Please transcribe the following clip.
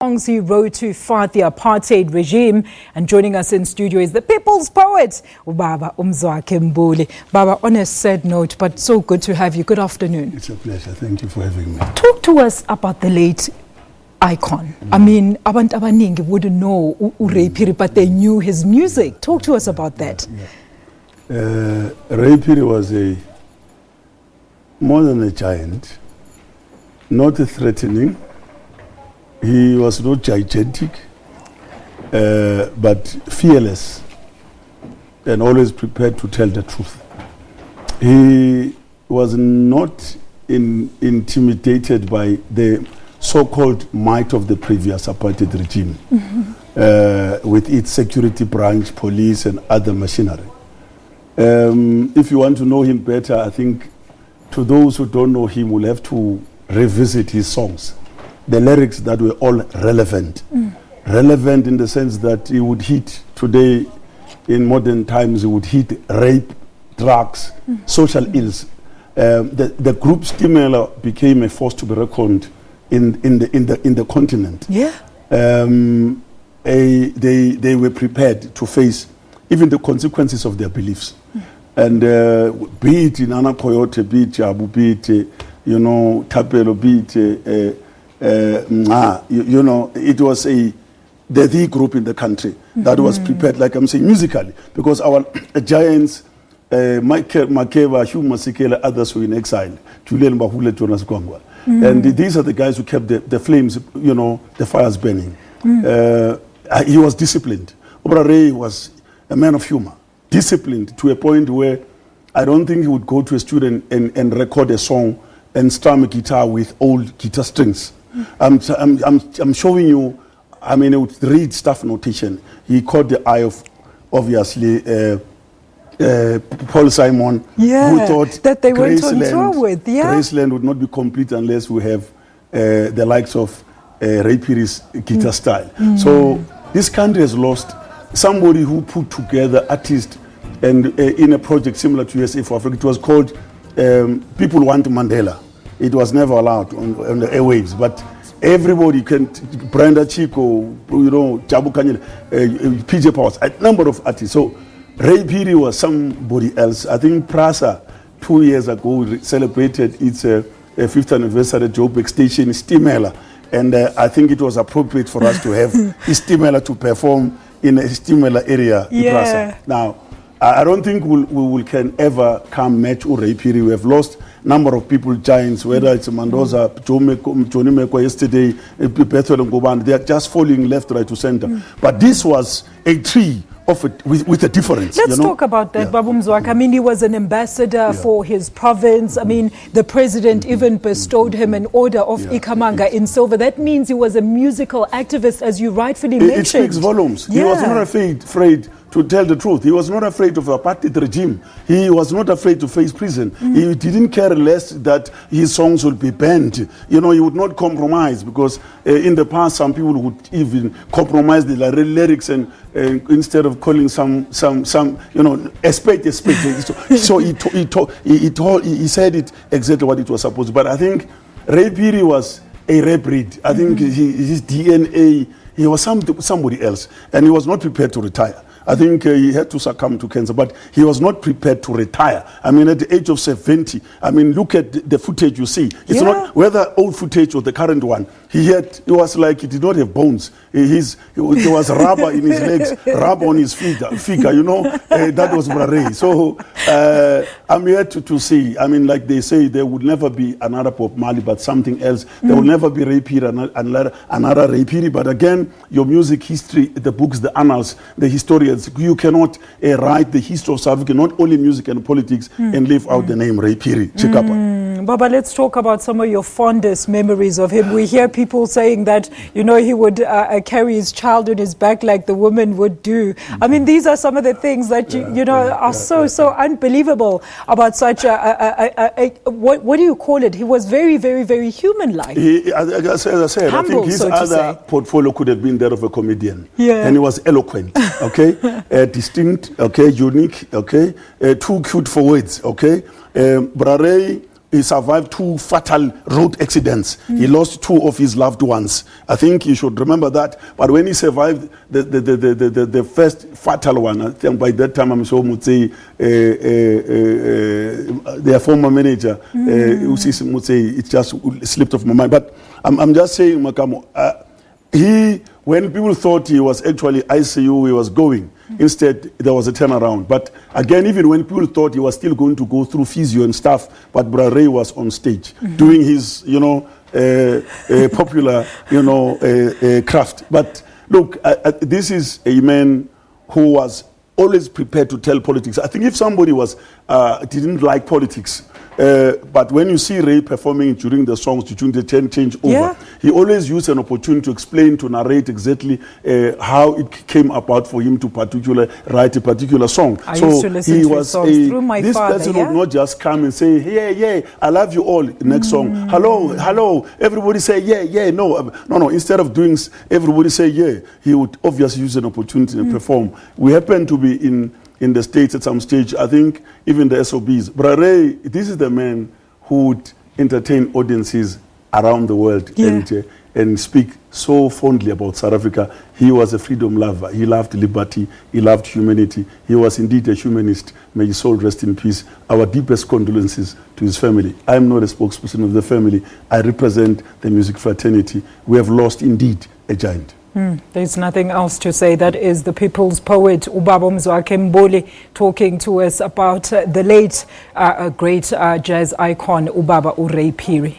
Songs he wrote to fight the apartheid regime. And joining us in studio is the people's poet, Baba Mzwakhe Mbuli. Baba, on a sad note, but so good to have you. Good afternoon. It's a pleasure. Thank you for having me. Talk to us about the late icon. I mean, abantu abaningi wouldn't know Ray Phiri, but they knew his music. Talk to us about that. Ray Phiri was more than a giant, not threatening. He was not gigantic, but fearless and always prepared to tell the truth. He was not intimidated by the so-called might of the previous apartheid regime, with its security branch, police and other machinery. If you want to know him better, I think to those who don't know him will have to revisit his songs. The lyrics that were all relevant. Relevant in the sense that he would hit today, in modern times, he would hit rape, drugs, social ills. The group Stimela became a force to be reckoned in the continent. Yeah. They were prepared to face even the consequences of their beliefs. And be it in Anna Coyote, be it Abu, be it, Tapelo, be it it was the group in the country that was prepared, like I'm saying, musically, because our giants, Makeba, Hugh Masekela, others were in exile. Julian Bahule, Jonas Gwangwa. And these are the guys who kept the flames, the fires burning. He was disciplined. Obra Ray was a man of humor, disciplined to a point where I don't think he would go to a student and record a song and strum a guitar with old guitar strings. I'm showing you, I mean, I would read staff notation. He caught the eye of, obviously, Paul Simon, who thought that they went on tour with. Graceland would not be complete unless we have the likes of Ray Phiri's guitar style. So this country has lost somebody who put together artists and in a project similar to USA for Africa. It was called People Want Mandela. It was never allowed on the airwaves, but everybody can, Brenda Chico, Jabu Kanyele, PJ Powers, a number of artists. So Ray Phiri was somebody else. I think Prasa 2 years ago celebrated its 5th anniversary Joburg station, Stimela. And I think it was appropriate for us to have Stimela to perform in a Stimela area in Prasa. Now, I don't think we can ever come match Ray Phiri. We have lost number of people, giants, whether it's Mandoza, Johnny Meko yesterday, Bethel and Goban, they are just falling left, right to center. But this was a tree of it with a difference. Let's talk about that, Babu Mzwakhe. I mean, he was an ambassador for his province. I mean, the president even bestowed him an order of Ikamanga in silver. That means he was a musical activist, as you rightfully mentioned. It speaks volumes. He was not afraid to tell the truth. He was not afraid of the apartheid regime. He was not afraid to face prison. He didn't care less that his songs would be banned. He would not compromise, because in the past some people would even compromise the lyrics and instead of calling some a spade. So he said it exactly what it was supposed to. But I think Ray Phiri was a rare breed. I think his DNA, he was somebody else, and he was not prepared to retire. I think he had to succumb to cancer, but he was not prepared to retire. I mean, at the age of 70, I mean, look at the footage you see. It's not whether old footage or the current one. It was like he did not have bones. There was rubber in his legs, rubber on his figure. That was Ray. So I'm here to see. I mean, like they say, there would never be another Bob Marley, but something else. There will never be Ray Phiri, another Ray Phiri. But again, your music history, the books, the annals, the historians, you cannot write the history of South Africa, not only music and politics, and leave out the name Ray Phiri. Baba, let's talk about some of your fondest memories of him. We hear people saying that, he would carry his child on his back like the woman would do. I mean, these are some of the things that, are so unbelievable about such what do you call it? He was very, very, very human-like. As I said, humble, I think his other portfolio could have been that of a comedian. And he was eloquent, distinct, unique, too cute for words, Ray he survived 2 fatal road accidents. He lost 2 of his loved ones. I think you should remember that. But when he survived the first fatal one, I think by that time I'm sure Mutse, their former manager, Mutse, it just slipped off my mind. But I'm just saying, Makamo, when people thought he was actually ICU, he was going. Instead, there was a turnaround. But again, even when people thought he was still going to go through physio and stuff, but Bra Ray was on stage doing his, popular, craft. But look, this is a man who was always prepared to tell politics. I think if somebody didn't like politics, but when you see Ray performing during the songs, during the changeover, he always used an opportunity to explain, to narrate exactly how it came about for him to write a particular song. I used to listen to his songs through my this father. This person would not just come and say, yeah, I love you all. Next song, hello, everybody say yeah. No. Instead of doing everybody say yeah, he would obviously use an opportunity to perform. We happen to be in the States at some stage, I think even the SOBs. Bra Ray, this is the man who would entertain audiences around the world and speak so fondly about South Africa. He was a freedom lover. He loved liberty. He loved humanity. He was indeed a humanist. May his soul rest in peace. Our deepest condolences to his family. I am not a spokesperson of the family. I represent the music fraternity. We have lost indeed a giant. There's nothing else to say. That is the people's poet, Ubaba Mzwakhe Mbuli, talking to us about the late great jazz icon, Ubaba Ray Phiri.